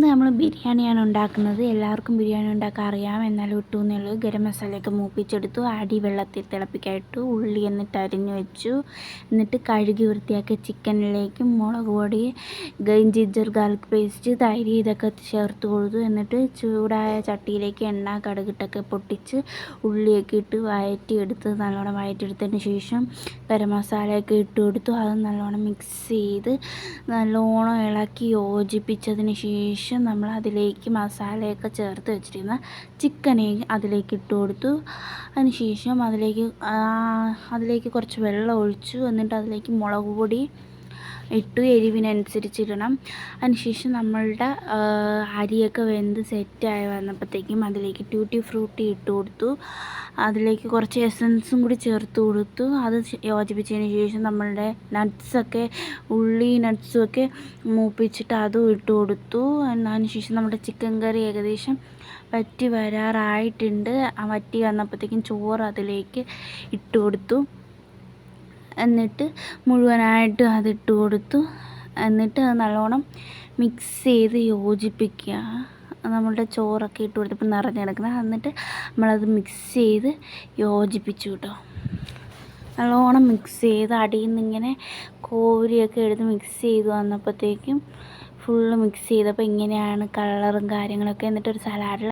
ഇന്ന് നമ്മൾ ബിരിയാണിയാണ് ഉണ്ടാക്കുന്നത്. എല്ലാവർക്കും ബിരിയാണി ഉണ്ടാക്കാൻ അറിയാം, എന്നാലും ഇട്ടു എന്നുള്ളൂ. ഗരം മസാലയൊക്കെ മൂപ്പിച്ചെടുത്തു, അരി വെള്ളത്തിൽ തിളപ്പിക്കാൻ ഇട്ടു, ഉള്ളി എന്നിട്ട് അരിഞ്ഞു വെച്ചു. എന്നിട്ട് കഴുകി വൃത്തിയാക്കിയ ചിക്കനിലേക്ക് മുളക് പൊടി, ജിഞ്ചർ ഗാർലിക് പേസ്റ്റ്, തൈര് ഇതൊക്കെ ചേർത്ത് കൊടുത്തു. എന്നിട്ട് ചൂടായ ചട്ടിയിലേക്ക് എണ്ണ കടുകിട്ടൊക്കെ പൊട്ടിച്ച് ഉള്ളിയൊക്കെ ഇട്ട് വഴറ്റിയെടുത്ത് നല്ലോണം വഴറ്റിയെടുത്തതിന് ശേഷം ഗരം മസാലയൊക്കെ ഇട്ട് കൊടുത്തു. അത് നല്ലോണം മിക്സ് ചെയ്ത് നല്ലോണം ഇളക്കി യോജിപ്പിച്ചതിന് ശേഷം നമ്മൾ അതിലേക്ക് മസാലയൊക്കെ ചേർത്ത് വെച്ചിരുന്ന ചിക്കനെ അതിലേക്ക് ഇട്ട് കൊടുത്തു. അതിന് ശേഷം അതിലേക്ക് കുറച്ച് വെള്ളം ഒഴിച്ചു. എന്നിട്ട് അതിലേക്ക് മുളക് പൊടി ഇട്ടു, എരിവിനനുസരിച്ചിടണം. അതിനുശേഷം നമ്മളുടെ അരിയൊക്കെ വെന്ത് സെറ്റായി വന്നപ്പോഴത്തേക്കും അതിലേക്ക് ട്യൂട്ടി ഫ്രൂട്ടി ഇട്ട് കൊടുത്തു. അതിലേക്ക് കുറച്ച് എസൻസും കൂടി ചേർത്ത് കൊടുത്തു. അത് യോജിപ്പിച്ചതിന് ശേഷം നമ്മളുടെ നട്ട്സൊക്കെ, ഉള്ളി നട്ട്സും ഒക്കെ മൂപ്പിച്ചിട്ട് അതും ഇട്ട് കൊടുത്തു. അതിന് ശേഷം നമ്മുടെ ചിക്കൻ കറി ഏകദേശം വറ്റി വരാറായിട്ടുണ്ട്. വറ്റി വന്നപ്പോഴത്തേക്കും ചോറ് അതിലേക്ക് ഇട്ട് കൊടുത്തു. എന്നിട്ട് മുഴുവനായിട്ടും അതിട്ട് കൊടുത്തു. എന്നിട്ട് അത് നല്ലോണം മിക്സ് ചെയ്ത് യോജിപ്പിക്കുക. നമ്മളുടെ ചോറൊക്കെ ഇട്ട് കൊടുത്തപ്പോൾ നിറഞ്ഞ് കിടക്കുന്നത്. എന്നിട്ട് നമ്മളത് മിക്സ് ചെയ്ത് യോജിപ്പിച്ചു കേട്ടോ. നല്ലോണം മിക്സ് ചെയ്ത് അടിയിൽ നിന്ന് ഇങ്ങനെ കോരിയൊക്കെ എടുത്ത് മിക്സ് ചെയ്ത് വന്നപ്പോഴത്തേക്കും ഫുള്ള് മിക്സ് ചെയ്തപ്പോൾ ഇങ്ങനെയാണ് കളറും കാര്യങ്ങളൊക്കെ. എന്നിട്ടൊരു സലാഡിൽ